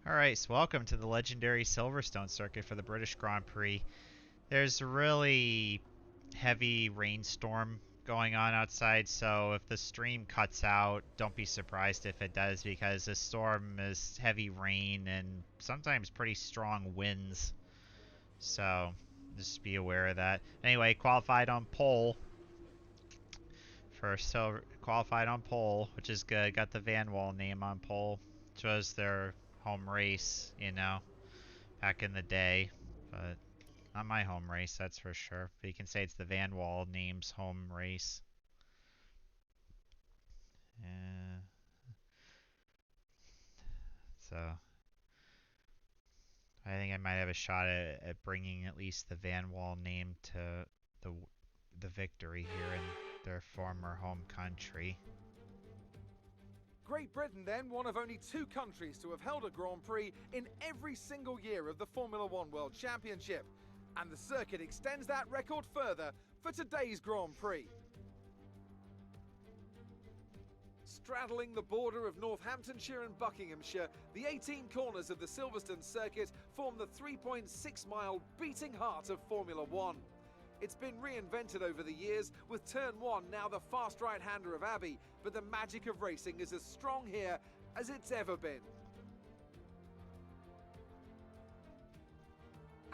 Alright, so welcome to the legendary Silverstone circuit for the British Grand Prix. There's a really heavy rainstorm going on outside, so if the stream cuts out, don't be surprised if it does, because this storm is heavy rain and sometimes pretty strong winds. So just be aware of that. Anyway, qualified on pole for silver, qualified on pole, which is good. Got the Van Wall name on pole, which was their home race, back in the day, but not my home race, that's for sure. But you can say it's the Van Wall name's home race. Uh, so I think I might have a shot at bringing at least the Van Wall name to the the victory here in their former home country. Great Britain then, one of only two countries to have held a Grand Prix in every single year of the Formula One World Championship. And the circuit extends that record further for today's Grand Prix. Straddling the border of Northamptonshire and Buckinghamshire, the 18 corners of the Silverstone circuit form the 3.6-mile beating heart of Formula One. It's been reinvented over the years, with Turn 1 now the fast right-hander of Abbey, but the magic of racing is as strong here as it's ever been.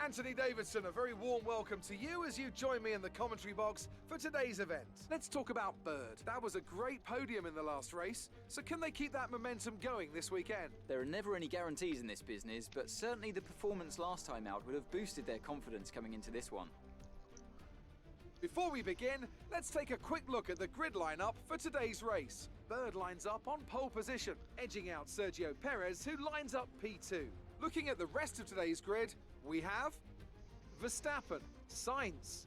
Anthony Davidson, a very warm welcome to you as you join me in the commentary box for today's event. Let's talk about Bird. That was a great podium in the last race, so can they keep that momentum going this weekend? There are never any guarantees in this business, but certainly the performance last time out would have boosted their confidence coming into this one. Before we begin, let's take a quick look at the grid lineup for today's race. Bird lines up on pole position, edging out Sergio Perez, who lines up P2. Looking at the rest of today's grid, we have Verstappen, Sainz,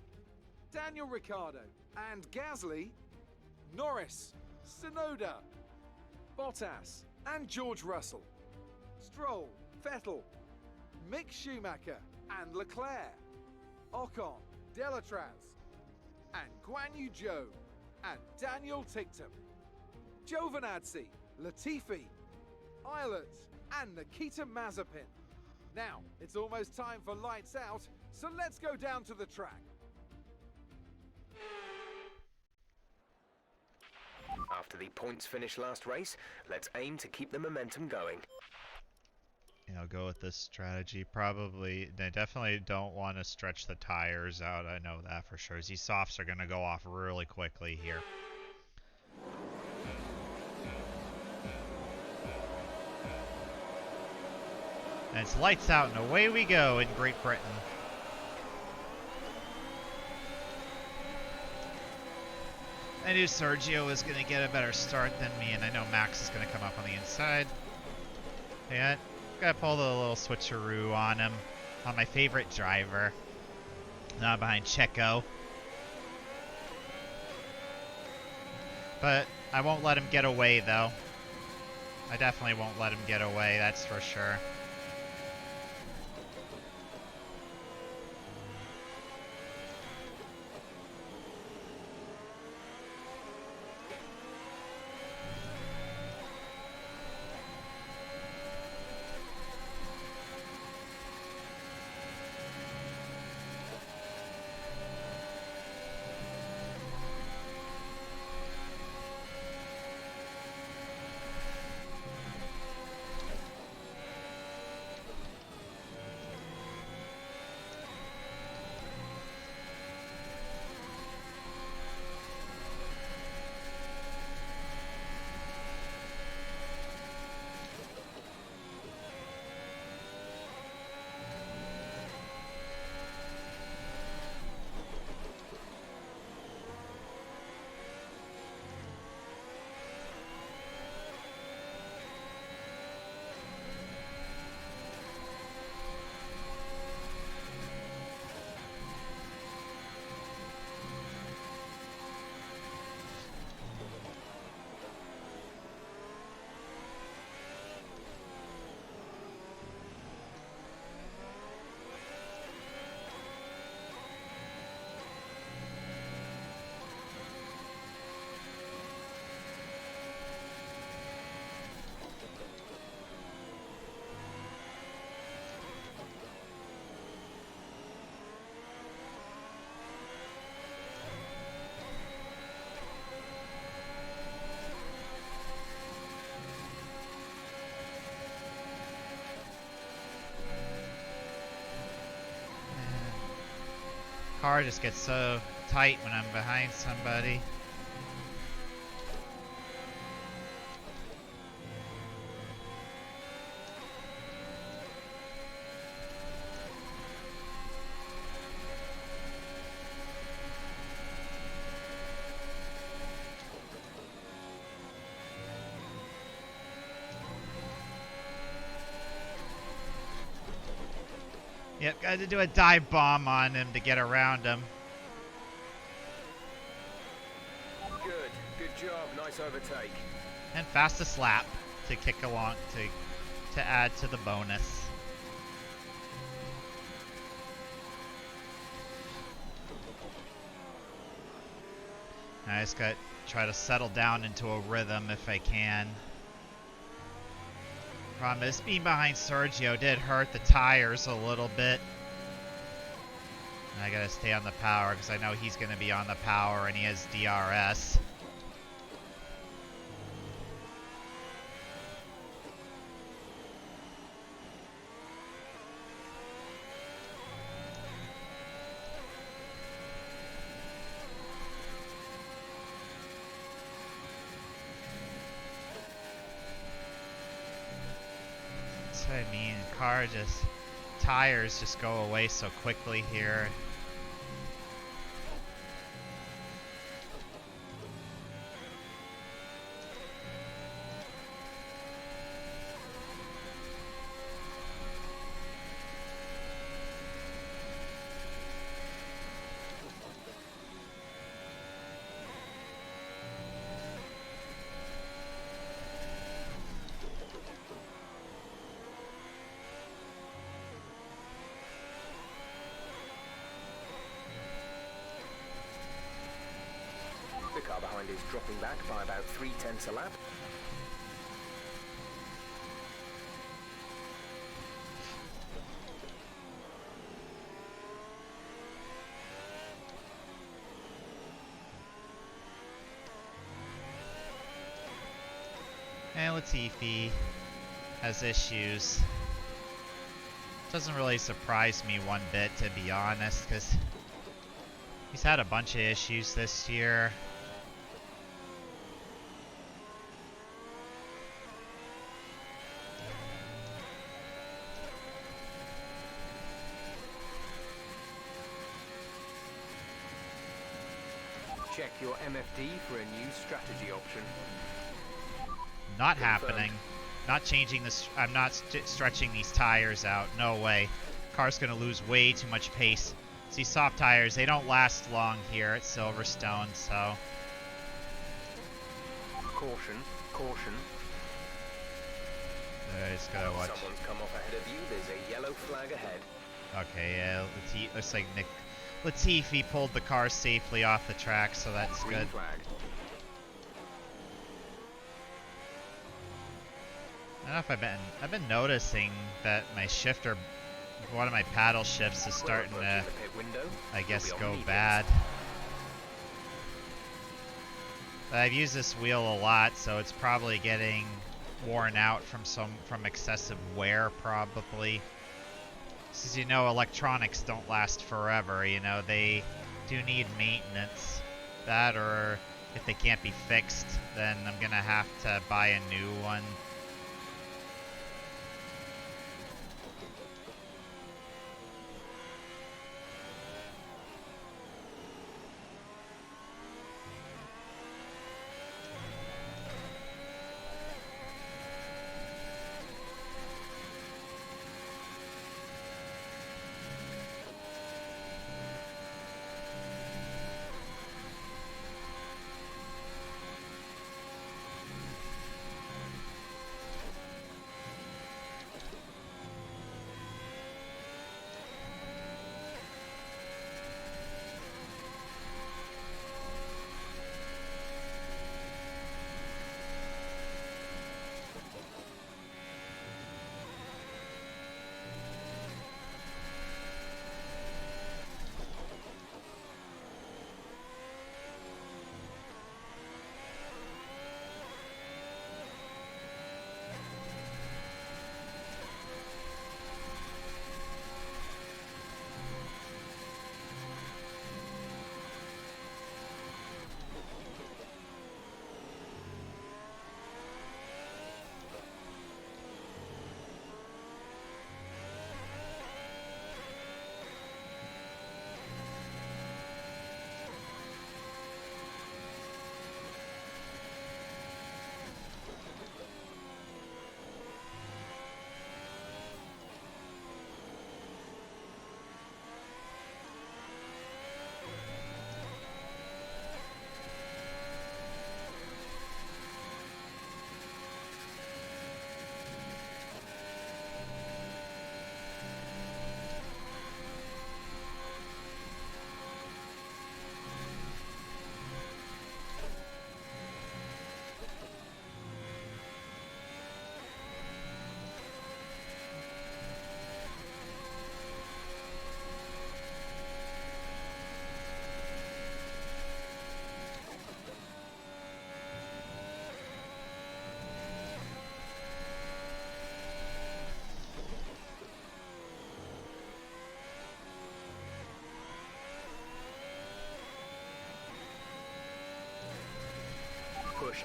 Daniel Ricciardo, and Gasly, Norris, Tsunoda, Bottas, and George Russell, Stroll, Vettel, Mick Schumacher, and Leclerc, Ocon, Delatraz, and Guan Yu Zhou, and Daniel Ticktum, Giovinazzi, Latifi, Eilert, and Nikita Mazepin. Now, it's almost time for lights out, so let's go down to the track. After the points finish last race, let's aim to keep the momentum going. Go with this strategy. Probably, they definitely don't want to stretch the tires out. I know that for sure. These softs are going to go off really quickly here. And it's lights out and away we go in Great Britain. I knew Sergio was going to get a better start than me, and I know Max is going to come up on the inside. And gotta pull the little switcheroo on him, on my favorite driver. Not behind Checo. But I won't let him get away, though. I definitely won't let him get away, that's for sure. car just gets so tight when I'm behind somebody. Yep, got to do a dive bomb on him to get around him. Good job, nice overtake. And fastest lap to kick along to add to the bonus. I just got to try to settle down into a rhythm if I can. Problem is, being behind Sergio did hurt the tires a little bit. And I gotta stay on the power because I know he's gonna be on the power and he has DRS. That's what I mean. Tires just go away so quickly here. The car behind is dropping back by about 3/10 a lap. And Latifi has issues. Doesn't really surprise me one bit, to be honest, because he's had a bunch of issues this year. Check your MFD for a new strategy option. Not Confirmed. happening. Not changing this. I'm not stretching these tires out. No way. Car's gonna lose way too much pace. See, soft tires, they don't last long here at Silverstone, so. Caution, caution. I just gotta watch. Someone's come off ahead of you. There's a yellow flag ahead. Okay, yeah, looks like Latifi pulled the car safely off the track, so that's Green good. flag. I don't know if I've been noticing that my shifter, one of my paddle shifts is starting to, The pit window. I guess, You'll be go on mediums. bad. But I've used this wheel a lot, so it's probably getting worn out from excessive wear, probably. As you know, electronics don't last forever. You know, they do need maintenance. That, or if they can't be fixed, then I'm gonna have to buy a new one.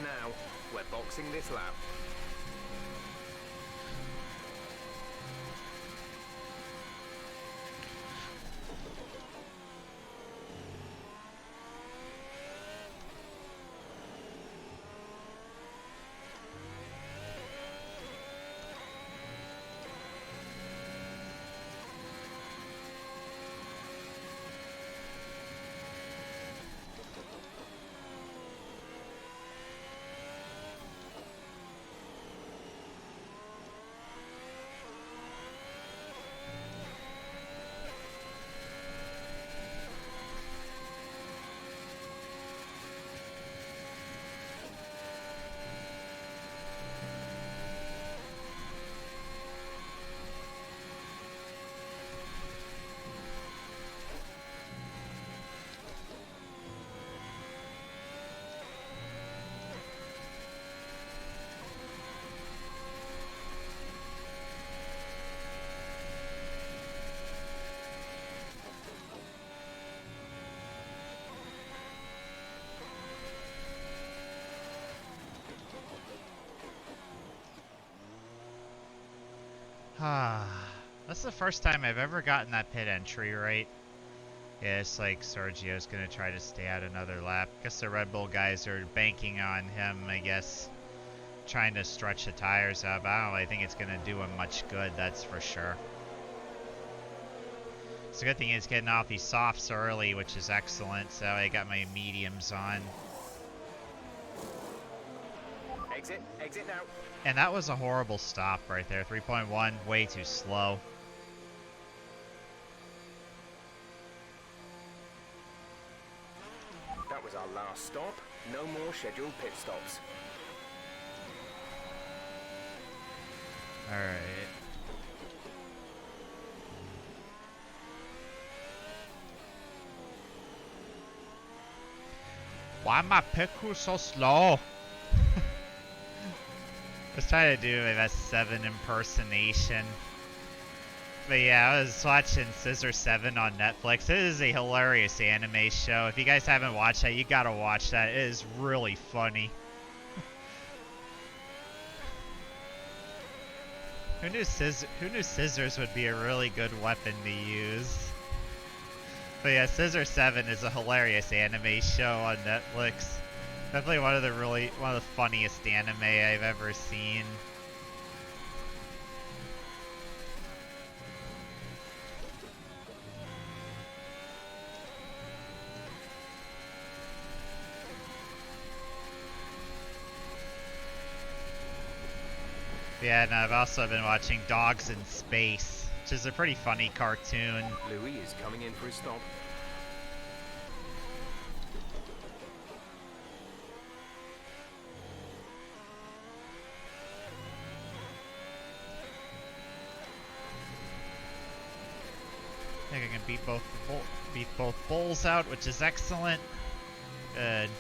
now. We're boxing this lap. That's the first time I've ever gotten that pit entry right. Yeah, it's like Sergio's gonna try to stay out another lap. Guess the Red Bull guys are banking on him, I guess, trying to stretch the tires out. But I don't really think it's gonna do him much good, that's for sure. So the good thing is getting off these softs early, which is excellent. So I got my mediums on. Exit now. And that was a horrible stop right there. 3.1, way too slow. That was our last stop. No more scheduled pit stops. Alright. Why my pit crew so slow? I was trying to do my S7 impersonation. But yeah, I was watching Scissor 7 on Netflix. It is a hilarious anime show. If you guys haven't watched that, you gotta watch that. It is really funny. Who knew scissors would be a really good weapon to use? But yeah, Scissor 7 is a hilarious anime show on Netflix. Definitely one of the funniest anime I've ever seen. Yeah, and I've also been watching Dogs in Space, which is a pretty funny cartoon. Louis is coming in for his stop. I think I can beat both bulls out, which is excellent. Good.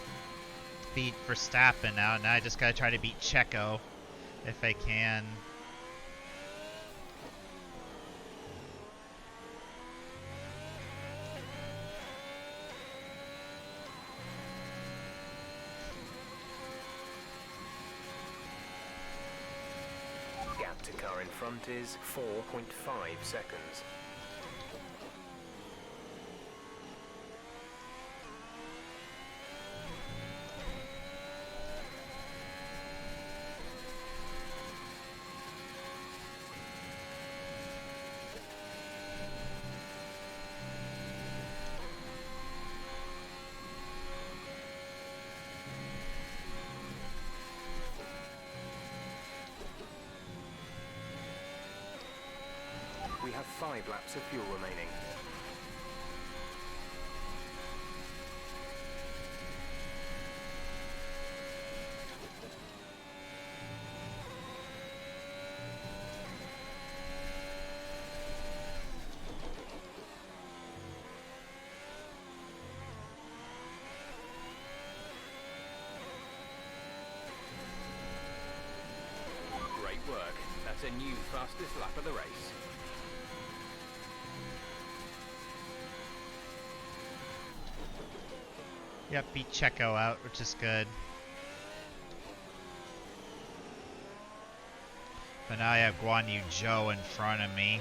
Beat Verstappen out. Now I just gotta try to beat Checo, if I can. Gap to car in front is 4.5 seconds. We have 5 laps of fuel remaining. Great work. That's a new fastest lap of the race. Yep, beat Checo out, which is good. But now I have Guan Yu Zhou in front of me.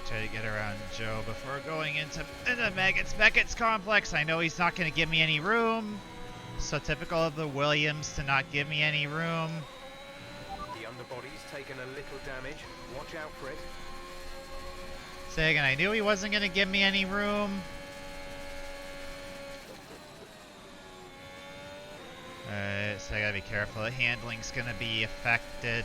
Try to get around Joe before going into Meggett's complex. I know he's not going to give me any room. So typical of the Williams to not give me any room. The underbody's taken a little damage. Watch out for it. Say again, I knew he wasn't going to give me any room. Alright, so I gotta be careful. The handling's going to be affected.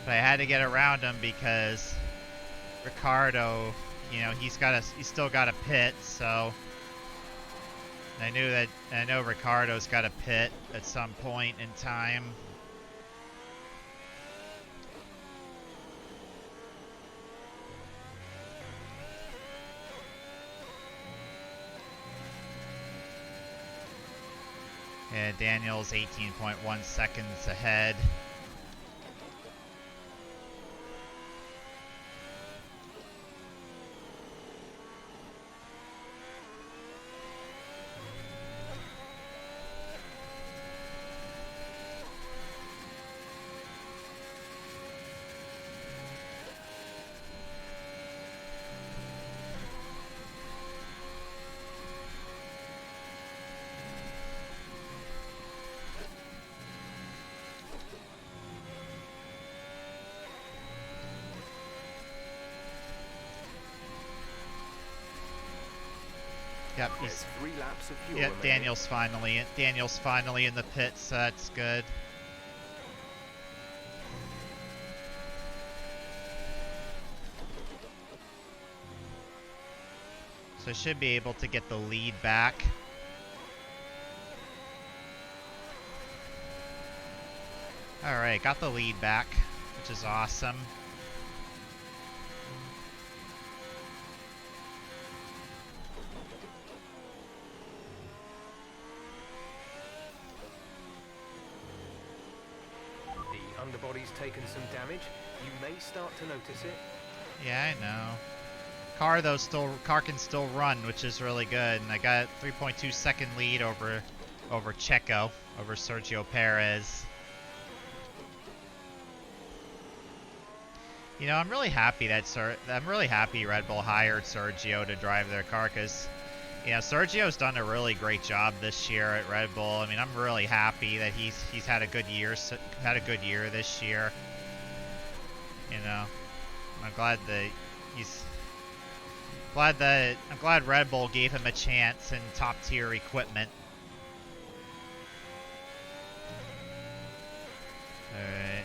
But I had to get around him because Ricardo, you know, he's still got a pit, so I know Ricardo's got a pit at some point in time. Yeah, Daniel's 18.1 seconds ahead. Yep, There's 3 laps of fuel yep, remaining. Daniel's finally in the pit, so that's good. So I should be able to get the lead back. Alright, got the lead back, which is awesome. Underbody's taken some damage. You may start to notice it. Yeah, I know. Car can still run, which is really good. And I got a 3.2 second lead over Checo, over Sergio Perez. You know, I'm really happy Red Bull hired Sergio to drive their car, because you know, Sergio's done a really great job this year at Red Bull. I mean, I'm really happy that he's had a good year this year. You know, I'm glad Red Bull gave him a chance in top tier equipment. Alright.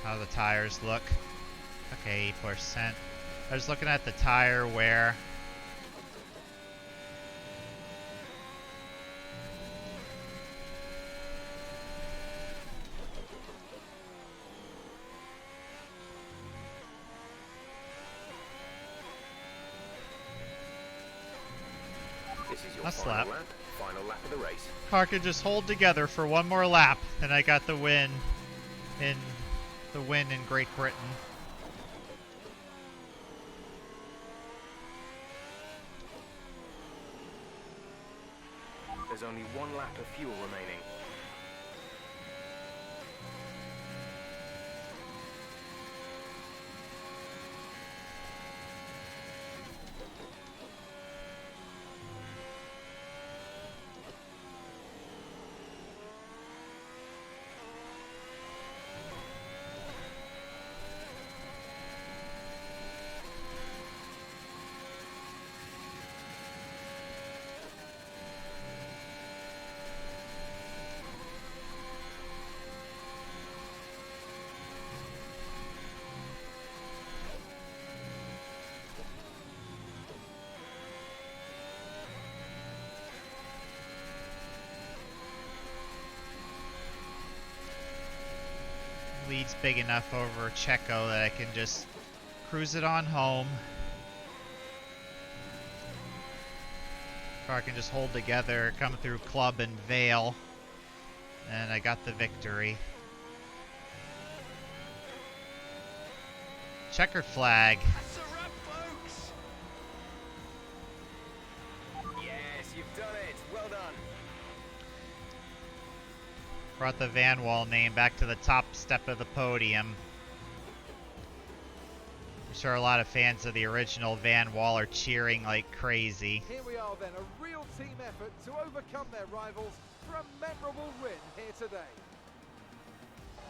How the tires look? Okay, 8%. I was looking at the tire wear. This is your That's final lap. Final lap of the race. Car could just hold together for one more lap, and I got the win in Great Britain. There's only 1 lap of fuel remaining. lead's big enough over Checo that I can just cruise it on home. Or I can just hold together, come through Club and Vale, and I got the victory. Checkered flag. That's a wrap, folks! Yes, you've done it. Well done. Brought the Van Wall name back to the top step of the podium. I'm sure a lot of fans of the original Van Wall are cheering like crazy. Here we are then, a real team effort to overcome their rivals for a memorable win here today.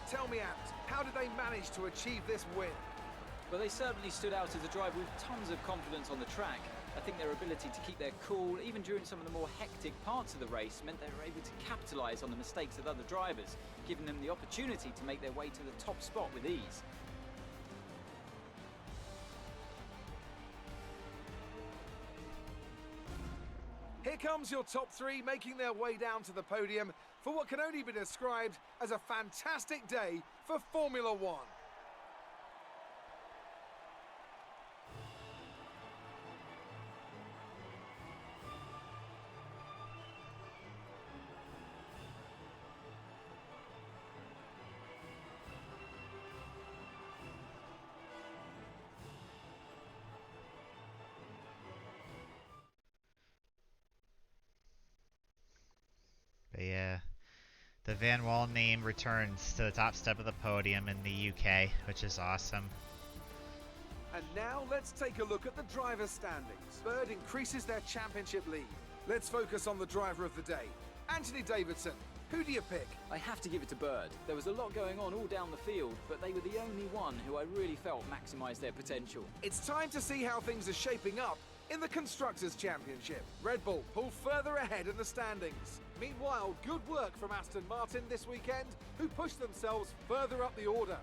Tell me, Ant, how did they manage to achieve this win? Well, they certainly stood out as a driver with tons of confidence on the track. I think their ability to keep their cool, even during some of the more hectic parts of the race, meant they were able to capitalise on the mistakes of other drivers, giving them the opportunity to make their way to the top spot with ease. Here comes your top three making their way down to the podium for what can only be described as a fantastic day for Formula One. But yeah, the Van Wall name returns to the top step of the podium in the UK, which is awesome. And now let's take a look at the driver's standings. Bird increases their championship lead. Let's focus on the driver of the day, Anthony Davidson. Who do you pick? I have to give it to Bird. There was a lot going on all down the field, but they were the only one who I really felt maximised their potential. It's time to see how things are shaping up in the Constructors' Championship. Red Bull pull further ahead in the standings. Meanwhile, good work from Aston Martin this weekend, who pushed themselves further up the order.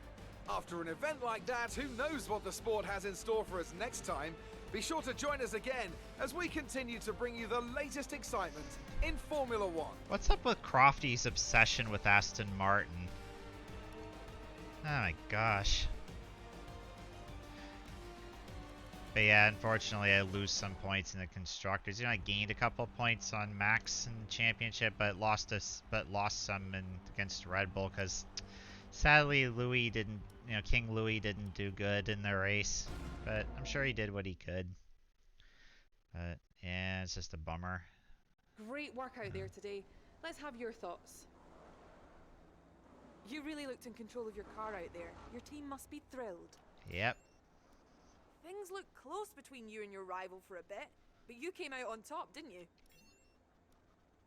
After an event like that, who knows what the sport has in store for us next time? Be sure to join us again as we continue to bring you the latest excitement in Formula One. What's up with Crofty's obsession with Aston Martin? Oh my gosh. But yeah, unfortunately I lose some points in the Constructors. You know, I gained a couple points on Max in the championship, but lost some against Red Bull because sadly Louis didn't, King Louis didn't do good in the race. But I'm sure he did what he could. But yeah, it's just a bummer. Great work out there today. Let's have your thoughts. You really looked in control of your car out there. Your team must be thrilled. Yep. Things looked close between you and your rival for a bit, but you came out on top, didn't you?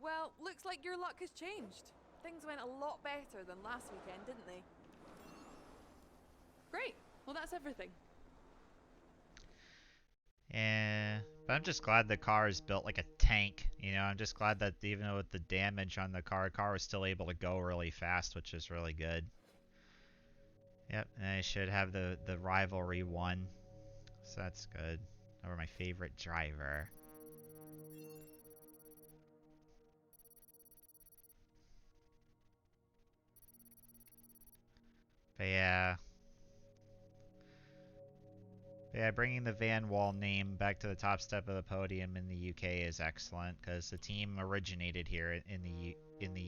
Well, looks like your luck has changed. Things went a lot better than last weekend, didn't they? Great. Well, that's everything. Yeah, but I'm just glad the car is built like a tank. I'm just glad that even with the damage on the car was still able to go really fast, which is really good. Yep, and I should have the rivalry won, so that's good. Over my favorite driver. But yeah. Yeah, bringing the Van Wall name back to the top step of the podium in the UK is excellent because the team originated here in the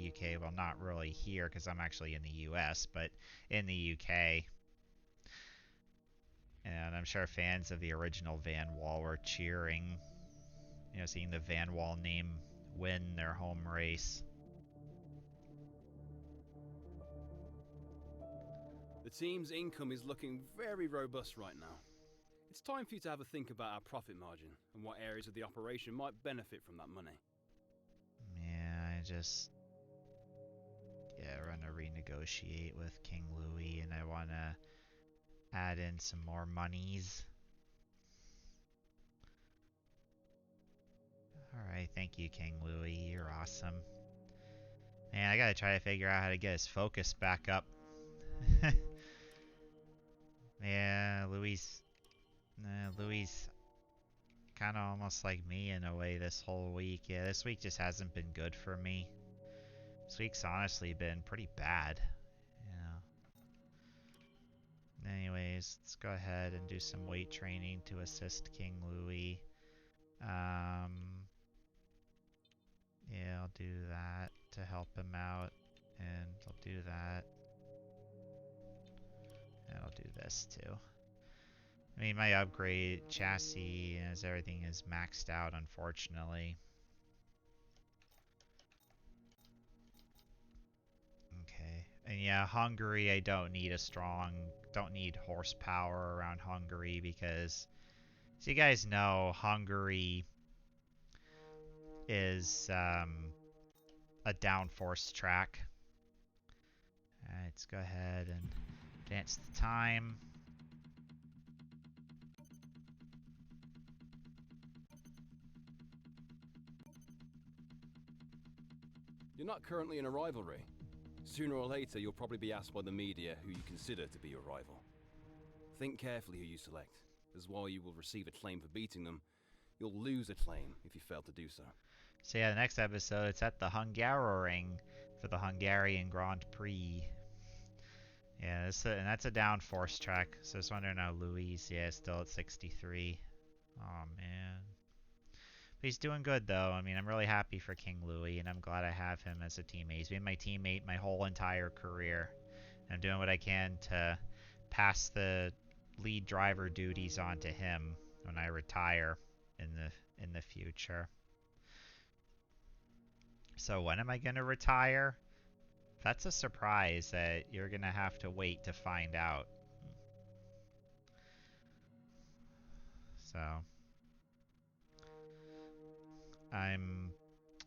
UK. Well, not really here because I'm actually in the US, but in the UK. And I'm sure fans of the original Van Wall were cheering, seeing the Van Wall name win their home race. The team's income is looking very robust right now. It's time for you to have a think about our profit margin and what areas of the operation might benefit from that money. Yeah, we're gonna renegotiate with King Louis, and I wanna add in some more monies. Alright, thank you, King Louis. You're awesome. Man, I gotta try to figure out how to get his focus back up. Yeah, Louis kind of almost like me in a way this whole week. Yeah, this week just hasn't been good for me. This week's honestly been pretty bad, Anyways, let's go ahead and do some weight training to assist King Louis. Yeah, I'll do that to help him out. And I'll do that. And I'll do this too. I mean, my upgrade chassis as everything is maxed out, unfortunately. Okay. And yeah, Hungary, I don't need don't need horsepower around Hungary because, as you guys know, Hungary is a downforce track. Alright, let's go ahead and advance the time. You're not currently in a rivalry. Sooner or later, you'll probably be asked by the media who you consider to be your rival. Think carefully who you select, as while you will receive a claim for beating them, you'll lose a claim if you fail to do so. So yeah, the next episode, it's at the Hungaroring for the Hungarian Grand Prix. Yeah, and that's a downforce track. So I was wondering how Louis, yeah, still at 63. Oh man. But he's doing good though. I mean, I'm really happy for King Louis, and I'm glad I have him as a teammate. He's been my teammate my whole entire career. And I'm doing what I can to pass the lead driver duties on to him when I retire in the future. So when am I going to retire? That's a surprise that you're going to have to wait to find out. So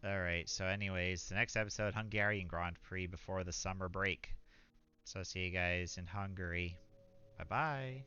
alright, so anyways, the next episode, Hungarian Grand Prix before the summer break. So I'll see you guys in Hungary. Bye bye.